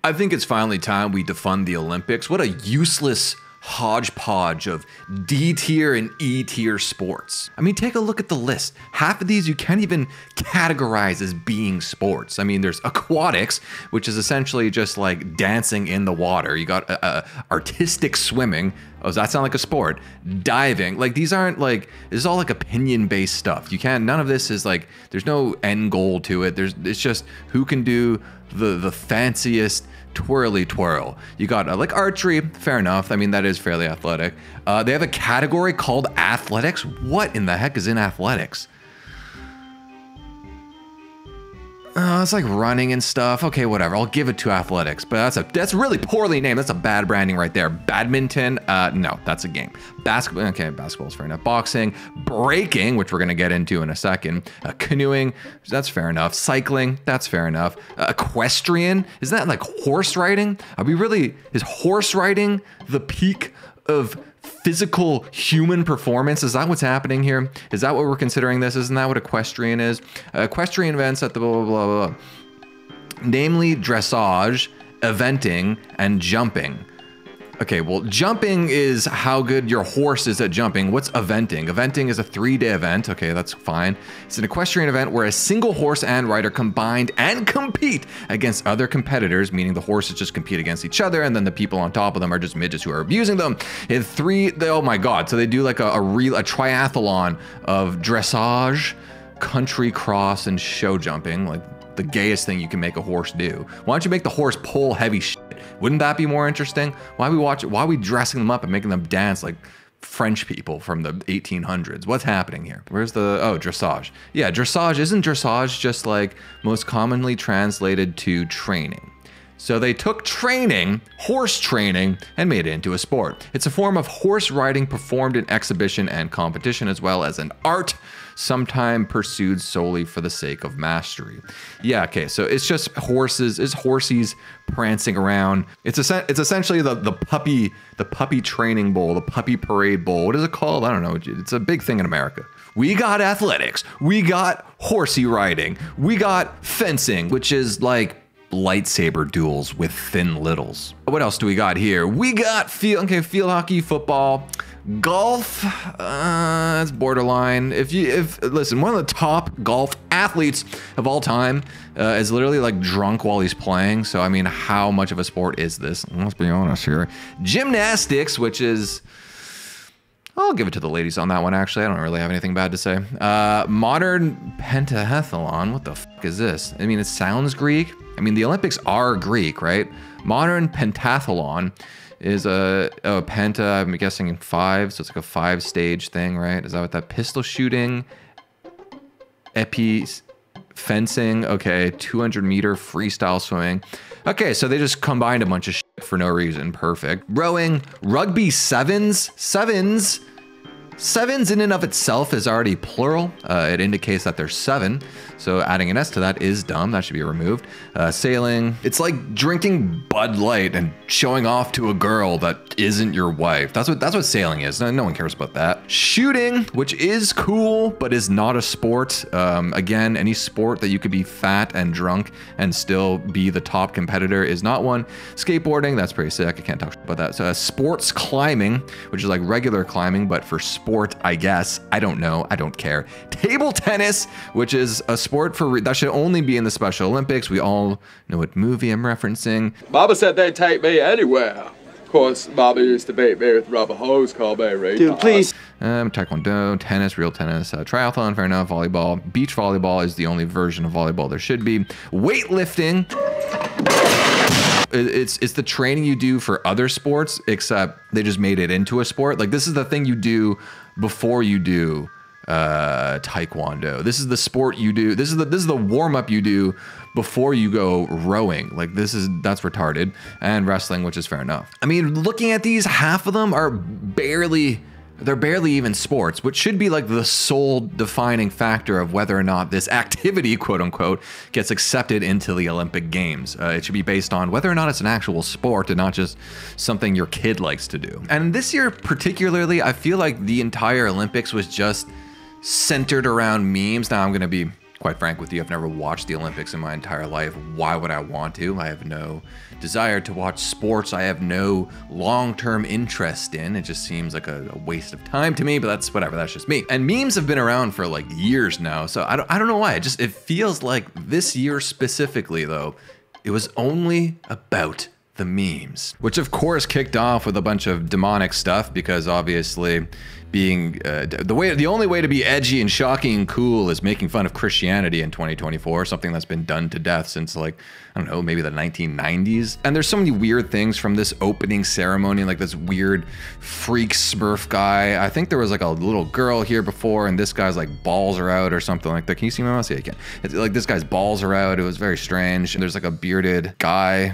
I think it's finally time we defund the Olympics. What a useless hodgepodge of D tier and E tier sports. I mean, take a look at the list. Half of these you can't even categorize as being sports. I mean, there's aquatics, which is essentially just like dancing in the water. You got artistic swimming. Oh, does that sound like a sport? Diving. Like, these aren't like, this is all like opinion-based stuff. You can't, none of this is like, there's no end goal to it. It's just who can do the fanciest twirly twirl. You got like archery, fair enough. I mean, that is fairly athletic. They have a category called athletics. What in the heck is in athletics? It's like running and stuff. Okay, whatever. I'll give it to athletics, but that's really poorly named. That's a bad branding right there. Badminton, no, that's a game. Basketball, okay, basketball's fair enough. Boxing, breaking, which we're gonna get into in a second. Canoeing, that's fair enough. Cycling, that's fair enough. Equestrian, isn't that like horse riding? Is horse riding the peak of physical human performance? Is that what's happening here? Is that what we're considering this? Isn't that what equestrian is? Equestrian events at the blah, blah, blah, blah. Namely dressage, eventing, and jumping. Okay, well, jumping is how good your horse is at jumping. What's eventing? Eventing is a 3-day event. Okay, that's fine. It's an equestrian event where a single horse and rider combined and compete against other competitors, meaning the horses just compete against each other, and then the people on top of them are just midgets who are abusing them. Oh my God. So they do like a triathlon of dressage, country cross, and show jumping, like the gayest thing you can make a horse do. Why don't you make the horse pull heavy shit? Wouldn't that be more interesting? Why are we dressing them up and making them dance like French people from the 1800s? What's happening here? Where's the, oh, dressage. Yeah, dressage, isn't dressage just like most commonly translated to training? So they took training, horse training, and made it into a sport. It's a form of horse riding performed in exhibition and competition, as well as an art, sometimes pursued solely for the sake of mastery. Yeah, okay, so it's just horsies prancing around. It's essentially the puppy training bowl, the puppy parade bowl. What is it called? I don't know. It's a big thing in America. We got athletics. We got horsey riding. We got fencing, which is like lightsaber duels with thin littles. What else do we got here? We got field hockey, football, golf. That's borderline. Listen, one of the top golf athletes of all time is literally like drunk while he's playing. So I mean, how much of a sport is this? Let's be honest here. Gymnastics, which is, I'll give it to the ladies on that one, actually. I don't really have anything bad to say. Modern pentathlon. What the fuck is this? I mean, it sounds Greek. I mean, the Olympics are Greek, right? Modern pentathlon is a penta, I'm guessing 5, so it's like a 5-stage thing, right? Is that what that? Pistol shooting, fencing, okay, 200-meter freestyle swimming. Okay, so they just combined a bunch of shit for no reason. Perfect. Rowing, rugby sevens. Sevens in and of itself is already plural. It indicates that there's 7. So adding an S to that is dumb. That should be removed. Sailing. It's like drinking Bud Light and showing off to a girl that isn't your wife. That's what sailing is. No one cares about that. Shooting, which is cool, but is not a sport. Again, any sport that you could be fat and drunk and still be the top competitor is not one. Skateboarding, that's pretty sick. I can't talk about that. So sports climbing, which is like regular climbing, but for sport, I guess. I don't know. I don't care. Table tennis, which is a sport that should only be in the Special Olympics. We all know what movie I'm referencing. Mama said they'd take me anywhere. Of course, Mama used to beat me with rubber hose, called me Raygun. Dude, please. Taekwondo, tennis, real tennis, triathlon, fair enough, volleyball. Beach volleyball is the only version of volleyball there should be. Weightlifting. It's the training you do for other sports, except they just made it into a sport. Like, this is the thing you do before you do taekwondo. This is the sport you do. This is the warm-up you do before you go rowing. Like, that's retarded. And wrestling, which is fair enough. I mean, looking at these, half of them are barely even sports, which should be like the sole defining factor of whether or not this activity, quote unquote, gets accepted into the Olympic Games. It should be based on whether or not it's an actual sport and not just something your kid likes to do. And this year particularly, I feel like the entire Olympics was just centered around memes. Now I'm gonna be quite frank with you, I've never watched the Olympics in my entire life. Why would I want to? I have no desire to watch sports I have no long-term interest in. It just seems like a waste of time to me, but that's whatever, that's just me. And memes have been around for like years now, so I don't know why. It feels like this year specifically though, it was only about the memes, which of course kicked off with a bunch of demonic stuff, because obviously being the only way to be edgy and shocking and cool is making fun of Christianity in 2024, something that's been done to death since, like, I don't know, maybe the 1990s. And there's so many weird things from this opening ceremony, like this weird freak Smurf guy. I think there was like a little girl here before, and this guy's like balls are out or something like that. Can you see my mouse? Yeah, you can. It's like this guy's balls are out. It was very strange. And there's like a bearded guy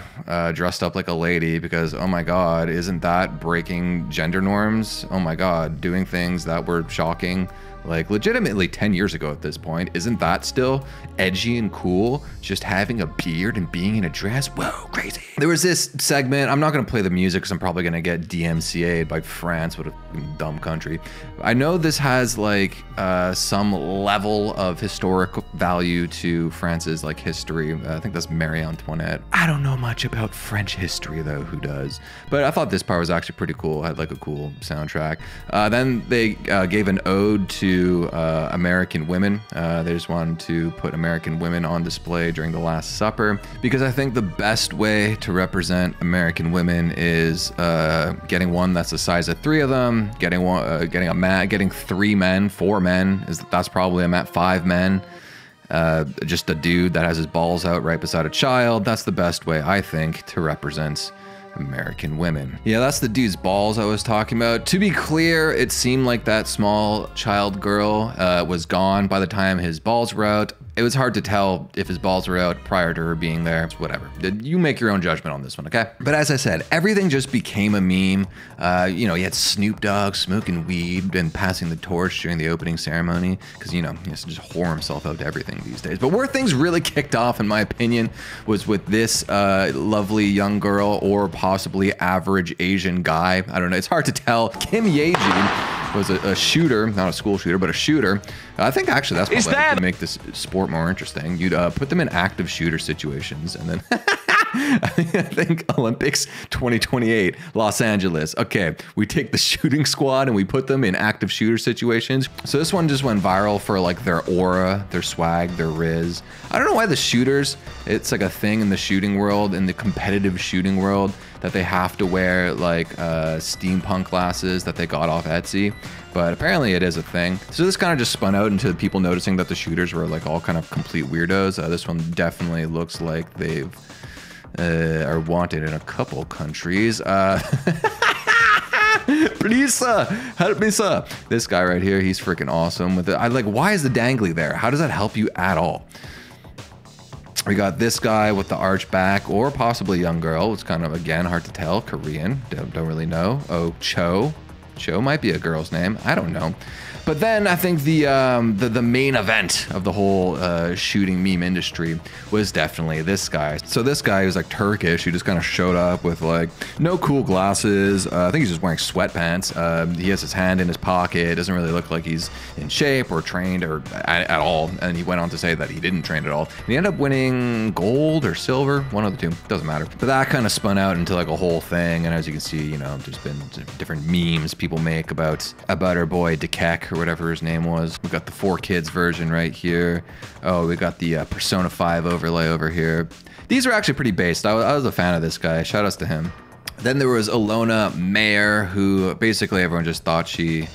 dressed up like a lady, because oh my god, isn't that breaking gender norms? Oh my god, doing things that were shocking like legitimately 10 years ago at this point. Isn't that still edgy and cool? Just having a beard and being in a dress? Whoa, crazy. There was this segment, I'm not gonna play the music because I'm probably gonna get DMCA'd by France, what a dumb country. I know this has like some level of historic value to France's like history. I think that's Marie Antoinette. I don't know much about French history though, who does? But I thought this part was actually pretty cool. It had like a cool soundtrack. Then they gave an ode to American women. They just wanted to put American women on display during the Last Supper, because I think the best way to represent American women is getting one that's the size of 3 of them, getting four men, that's probably I'm at 5 men. Just a dude that has his balls out right beside a child. That's the best way, I think, to represent American women. Yeah, that's the dude's balls I was talking about. To be clear, it seemed like that small child girl was gone by the time his balls were out. It was hard to tell if his balls were out prior to her being there. Whatever. You make your own judgment on this one, okay? But as I said, everything just became a meme. You know, you had Snoop Dogg smoking weed and passing the torch during the opening ceremony, because, you know, he has to just whore himself out to everything these days. But where things really kicked off, in my opinion, was with this lovely young girl, or possibly average Asian guy. I don't know. It's hard to tell. Kim Ye-jin was a shooter, not a school shooter, but a shooter. I think actually that's probably how to make this sport more interesting. You'd put them in active shooter situations, and then I think Olympics 2028, Los Angeles. Okay, we take the shooting squad and we put them in active shooter situations. So this one just went viral for like their aura, their swag, their riz. I don't know why the shooters, it's like a thing in the shooting world, in the competitive shooting world, that they have to wear like steampunk glasses that they got off Etsy, but apparently it is a thing. So this kind of just spun out into people noticing that the shooters were like all kind of complete weirdos. This one definitely looks like they've are wanted in a couple countries. Please, sir, help me, sir. This guy right here, he's freaking awesome with it. I like, why is the dangly there? How does that help you at all? We got this guy with the arch back, or possibly a young girl. It's kind of, again, hard to tell. Korean, don't really know. Oh, Cho. Cho might be a girl's name. I don't know. But then I think the main event of the whole shooting meme industry was definitely this guy. So this guy who's like Turkish, who just kind of showed up with like no cool glasses. I think he's just wearing sweatpants. He has his hand in his pocket. It doesn't really look like he's in shape or trained or at all. And he went on to say that he didn't train at all. And he ended up winning gold or silver, one of the two, doesn't matter. But that kind of spun out into like a whole thing. And as you can see, you know, there's been different memes people make about our boy Dekek, or whatever his name was. We got the 4Kids version right here. Oh, we got the Persona 5 overlay over here. These are actually pretty based. I was a fan of this guy. Shout outs to him. Then there was Ilona Mayer, who basically everyone just thought she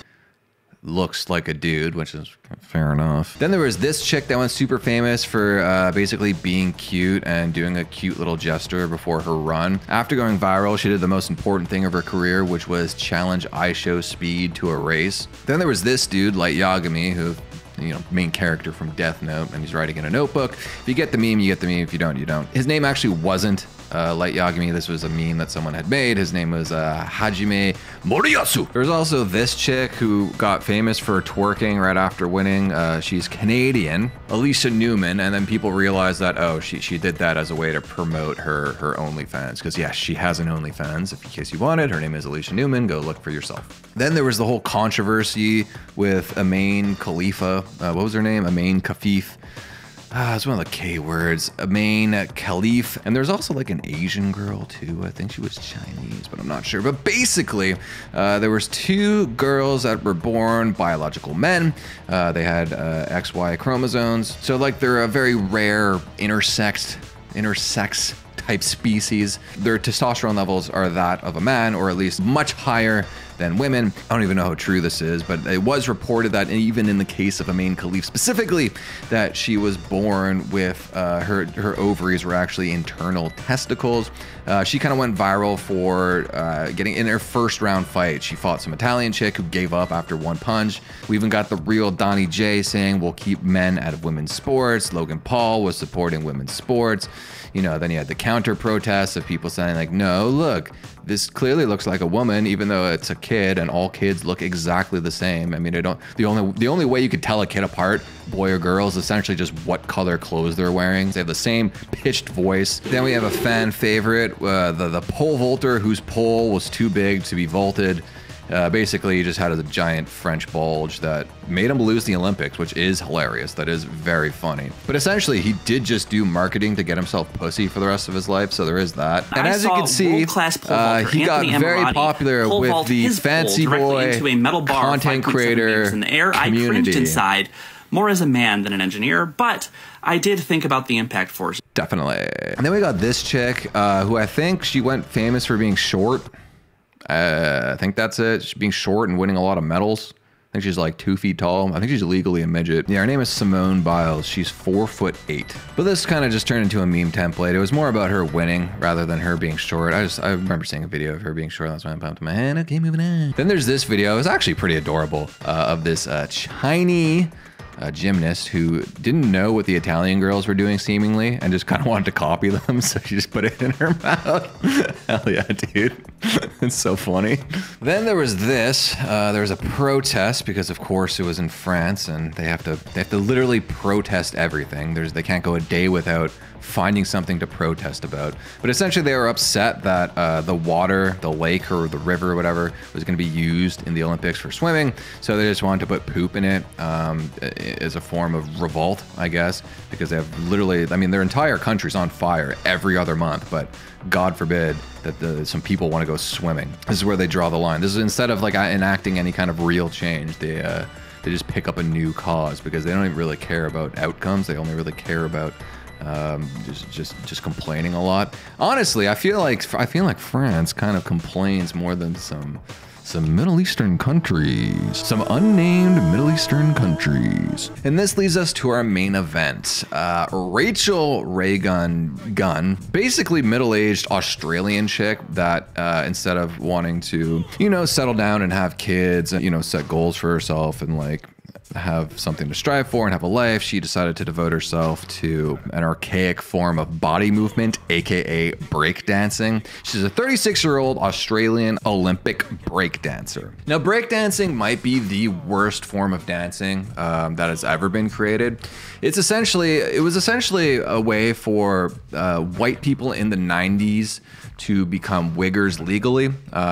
looks like a dude, which is fair enough. Then there was this chick that went super famous for basically being cute and doing a cute little gesture before her run. After going viral, she did the most important thing of her career, which was challenge Aisho Speed to a race. Then there was this dude, Light Yagami, who, you know, main character from Death Note, and he's writing in a notebook. If you get the meme, you get the meme. If you don't, you don't. His name actually wasn't Light Yagami. This was a meme that someone had made. His name was Hajime Moriyasu. There's also this chick who got famous for twerking right after winning. She's Canadian, Alicia Newman, and then people realized that, oh, she did that as a way to promote her OnlyFans, because yes, she has an OnlyFans. If in case you wanted, her name is Alicia Newman. Go look for yourself. Then there was the whole controversy with Amain Khalifa. What was her name? Amain Kafif. It's one of the K words. Main Khalif. And there's also like an Asian girl too. I think she was Chinese, but I'm not sure. But basically, there was 2 girls that were born biological men. They had XY chromosomes. So like they're a very rare intersex type species. Their testosterone levels are that of a man, or at least much higher than women. I don't even know how true this is, but it was reported that even in the case of Main Khalif specifically, that she was born with her ovaries were actually internal testicles. She kind of went viral for getting in her first round fight. She fought some Italian chick who gave up after 1 punch. We even got the real Donnie J saying, we'll keep men out of women's sports. Logan Paul was supporting women's sports. You know, then you had the counter protests of people saying like, no, look, this clearly looks like a woman, even though it's a kid and all kids look exactly the same. I mean, the only way you could tell a kid apart, boy or girl, is essentially just what color clothes they're wearing. They have the same pitched voice. Then we have a fan favorite, the pole vaulter whose pole was too big to be vaulted. Basically, he just had a giant French bulge that made him lose the Olympics, which is hilarious. That is very funny. But essentially, he did just do marketing to get himself pussy for the rest of his life, so there is that. And as you can see, he got very popular with the fancy boy content creator community. I cringed inside, more as a man than an engineer, but I did think about the impact force. Definitely. And then we got this chick, who I think she went famous for being short. I think that's it. She's being short and winning a lot of medals. I think she's like 2 feet tall. I think she's legally a midget. Yeah, her name is Simone Biles. She's 4'8". But this kind of just turned into a meme template. It was more about her winning rather than her being short. I remember seeing a video of her being short. That's why I bumped my head. Okay, moving on. Then there's this video. It was actually pretty adorable of this Chinese gymnast who didn't know what the Italian girls were doing seemingly and just kind of wanted to copy them, so she just put it in her mouth. Hell yeah, dude. It's so funny. Then there was this. There was a protest because of course it was in France and they have to literally protest everything. They can't go a day without finding something to protest about. But essentially they were upset that the water, the lake or the river or whatever was going to be used in the Olympics for swimming. So they just wanted to put poop in it as a form of revolt, I guess, because they have literally, I mean, their entire country's on fire every other month, but God forbid that some people want to go swimming. This is where they draw the line. This is instead of like enacting any kind of real change, they just pick up a new cause because they don't even really care about outcomes. They only really care about just complaining a lot. Honestly, I feel like France kind of complains more than some Middle Eastern countries, some unnamed Middle Eastern countries. And this leads us to our main event. Rachael Raygun Gunn, basically middle-aged Australian chick that instead of wanting to, you know, settle down and have kids, you know, set goals for herself and like have something to strive for and have a life, she decided to devote herself to an archaic form of body movement, aka breakdancing. She's a 36-year-old Australian Olympic breakdancer. Now, breakdancing might be the worst form of dancing that has ever been created. It was essentially a way for white people in the 90s to become wiggers legally,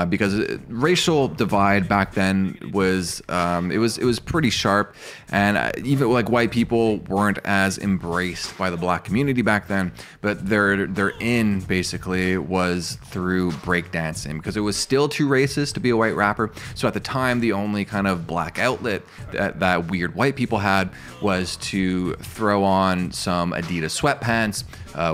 because racial divide back then was it was pretty sharp, and even like white people weren't as embraced by the black community back then. But their in basically was through breakdancing because it was still too racist to be a white rapper. So at the time, the only kind of black outlet that weird white people had was to throw on some Adidas sweatpants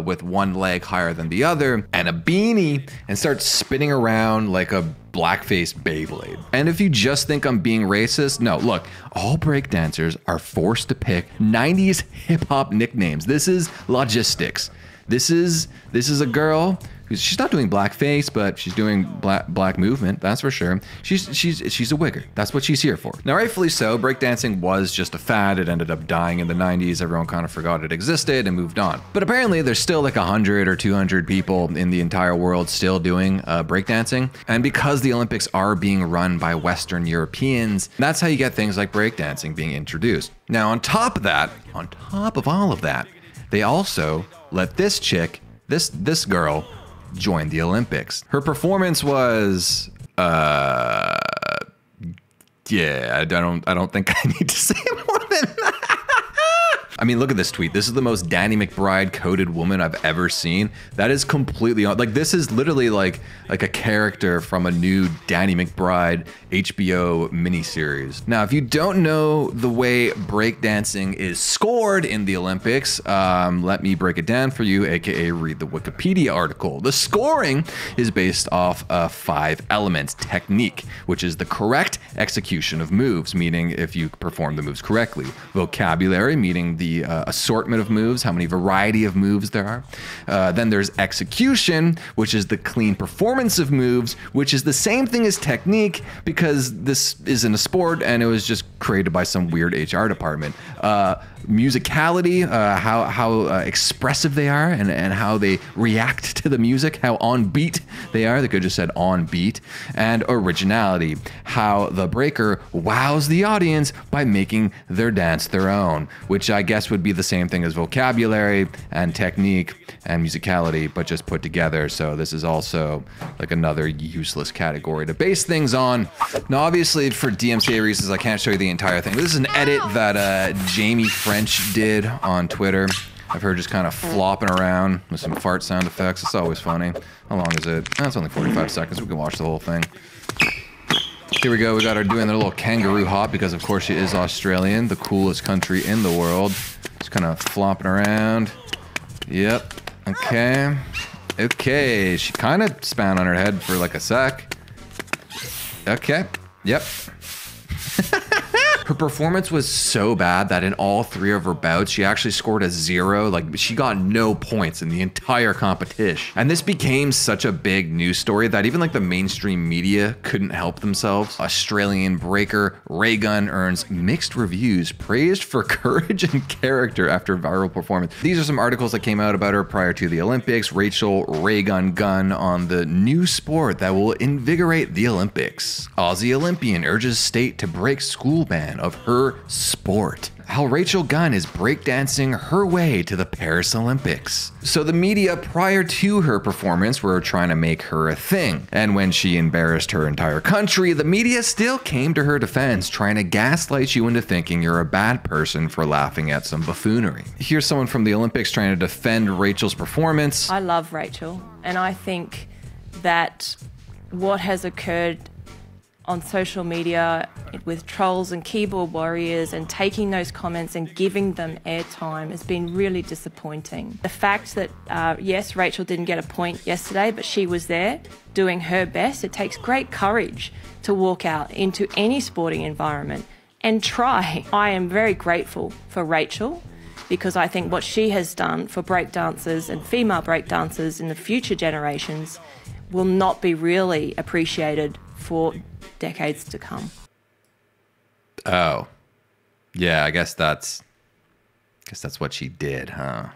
with one leg higher than the other and a beanie and start spinning around like a blackface Beyblade. And if you just think I'm being racist, no, look, all breakdancers are forced to pick 90s hip hop nicknames. This is logistics. This is a girl she's not doing blackface, but she's doing black movement, that's for sure. She's a wigger. That's what she's here for. Now, rightfully so, breakdancing was just a fad. It ended up dying in the 90s. Everyone kind of forgot it existed and moved on. But apparently there's still like 100 or 200 people in the entire world still doing breakdancing. And because the Olympics are being run by Western Europeans, that's how you get things like breakdancing being introduced. Now, on top of all of that, they also let this chick, this girl, join the Olympics. Her performance was yeah, I don't think I need to say more than that. I mean, look at this tweet. This is the most Danny McBride coded woman I've ever seen. That is completely like, this is literally like a character from a new Danny McBride HBO miniseries. Now, if you don't know the way breakdancing is scored in the Olympics, let me break it down for you, aka read the Wikipedia article. The scoring is based off 5 elements. Technique, which is the correct execution of moves, meaning if you perform the moves correctly. Vocabulary, meaning the assortment of moves, how many variety of moves there are. Then there's execution, which is the clean performance of moves, which is the same thing as technique because this isn't a sport and it was just created by some weird HR department. Musicality, how expressive they are and how they react to the music, how on beat they are. They could have just said on beat. And originality, how the breaker wows the audience by making their dance their own, which I guess would be the same thing as vocabulary and technique and musicality, but just put together. So this is also like another useless category to base things on. Now, obviously for DMCA reasons, I can't show you the entire thing. This is an edit that Jamie French did on Twitter. I've heard just kind of flopping around with some fart sound effects. It's always funny. How long is it? Oh, it's only 45 seconds. We can watch the whole thing. Here we go. We got her doing their little kangaroo hop because, of course, she is Australian, the coolest country in the world. Just kind of flopping around. Yep. Okay. Okay. She kind of span on her head for like a sec. Okay. Yep. Her performance was so bad that in all 3 of her bouts, she actually scored a 0. Like, she got no points in the entire competition. And this became such a big news story that even like the mainstream media couldn't help themselves. Australian breaker Raygun earns mixed reviews, praised for courage and character after viral performance. These are some articles that came out about her prior to the Olympics. Rachael Raygun Gunn on the new sport that will invigorate the Olympics. Aussie Olympian urges state to break school ban of her sport. How Rachael Gunn is breakdancing her way to the Paris Olympics. So the media prior to her performance were trying to make her a thing. And when she embarrassed her entire country, the media still came to her defense, trying to gaslight you into thinking you're a bad person for laughing at some buffoonery. Here's someone from the Olympics trying to defend Rachel's performance. I love Rachael, and I think that what has occurred on social media with trolls and keyboard warriors and taking those comments and giving them airtime has been really disappointing. The fact that, yes, Rachael didn't get a point yesterday, but she was there doing her best. It takes great courage to walk out into any sporting environment and try. I am very grateful for Rachael because I think what she has done for breakdancers and female breakdancers in the future generations will not be really appreciated for decades to come. Oh, yeah, I guess that's what she did, huh?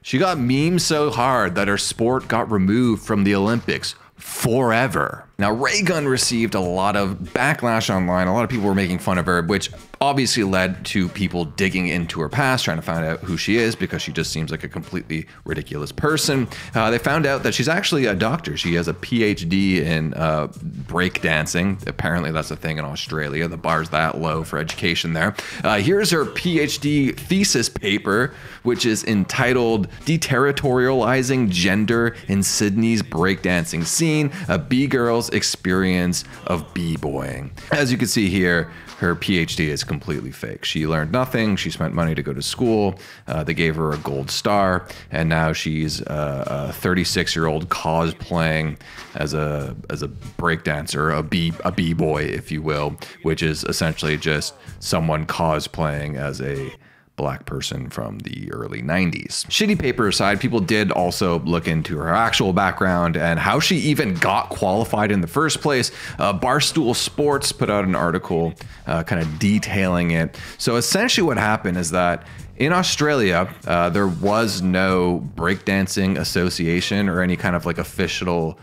She got memed so hard that her sport got removed from the Olympics forever. Now, Raygun received a lot of backlash online. A lot of people were making fun of her, which obviously led to people digging into her past, trying to find out who she is because she just seems like a completely ridiculous person. They found out that she's actually a doctor. She has a PhD in breakdancing. Apparently that's a thing in Australia. The bar's that low for education there. Here's her PhD thesis paper, which is entitled Deterritorializing Gender in Sydney's Breakdancing Scene, a B-Girl's Experience of B-Boying. As you can see here, her PhD is completely fake. She learned nothing. She spent money to go to school. They gave her a gold star, and now she's a 36-year-old cosplaying as a breakdancer, a b-boy, if you will, which is essentially just someone cosplaying as a black person from the early 90s. Shitty paper aside, people did also look into her actual background and how she even got qualified in the first place. Barstool Sports put out an article kind of detailing it. So essentially what happened is that in Australia, there was no breakdancing association or any kind of like official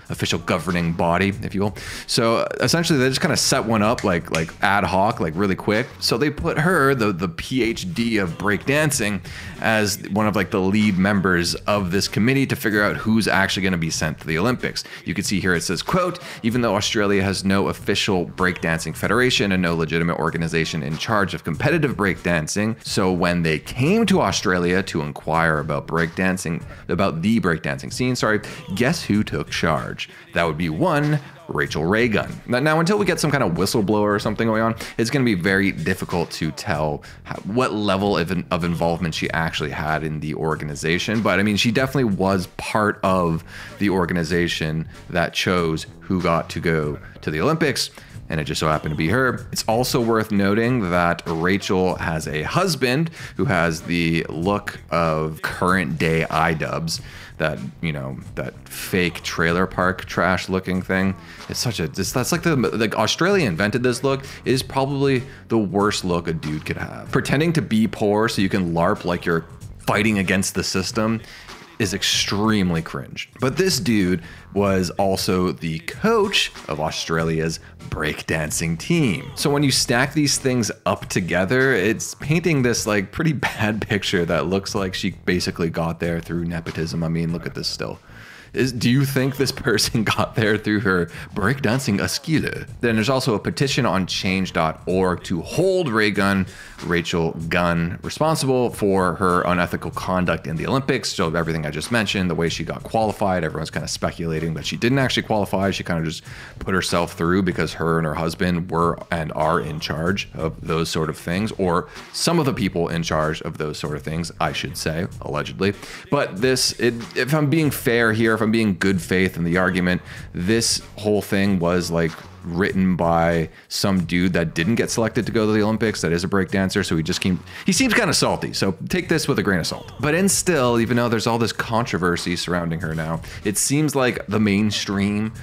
governing body, if you will. So essentially, they just kind of set one up like ad hoc, like really quick. So they put her, the PhD of breakdancing, as one of like the lead members of this committee to figure out who's actually going to be sent to the Olympics. You can see here it says, quote, even though Australia has no official breakdancing federation and no legitimate organization in charge of competitive breakdancing, so when they came to Australia to inquire about the breakdancing scene. Sorry, guess who took charge? That would be one Rachael Raygun. Now, until we get some kind of whistleblower or something going on, it's going to be very difficult to tell what level of involvement she actually had in the organization. But I mean, she definitely was part of the organization that chose who got to go to the Olympics, and it just so happened to be her. It's also worth noting that Rachael has a husband who has the look of current day iDubbbz, that, you know, that fake trailer park trash looking thing. It's that's like the Australia invented this look. It is probably the worst look a dude could have. Pretending to be poor so you can LARP like you're fighting against the system is extremely cringe. But this dude was also the coach of Australia's breakdancing team. So when you stack these things up together, it's painting this like pretty bad picture that looks like she basically got there through nepotism. I mean, look at this still. Do you think this person got there through her breakdancing skill? Then there's also a petition on change.org to hold Raygun, Rachael Gunn, responsible for her unethical conduct in the Olympics. So everything I just mentioned, the way she got qualified, everyone's kind of speculating that she didn't actually qualify. She kind of just put herself through because her and her husband were and are in charge of those sort of things, or some of the people in charge of those sort of things, I should say, allegedly. But if I'm being fair here, if I'm being good faith in the argument, this whole thing was like written by some dude that didn't get selected to go to the Olympics, that is a breakdancer, so he seems kind of salty, so take this with a grain of salt. But even though there's all this controversy surrounding her now, it seems like the lamestream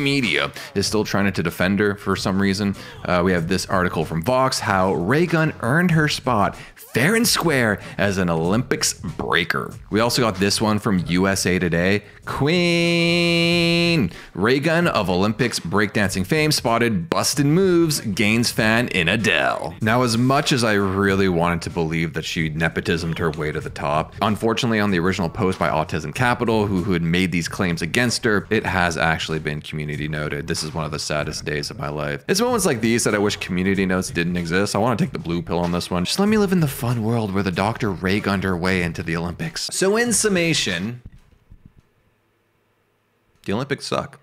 media is still trying to defend her for some reason. We have this article from Vox, how Raygun earned her spot fair and square as an Olympics breaker. We also got this one from USA Today. Queen Raygun of Olympics breakdancing fame spotted busted moves, gains fan in Adele. Now, as much as I really wanted to believe that she nepotismed her way to the top, unfortunately on the original post by Autism Capital, who had made these claims against her, it has actually been community noted. This is one of the saddest days of my life. It's moments like these that I wish community notes didn't exist. I want to take the blue pill on this one. Just let me live in the fun world where the doctor Raygunned her way into the Olympics. So in summation, the Olympics suck.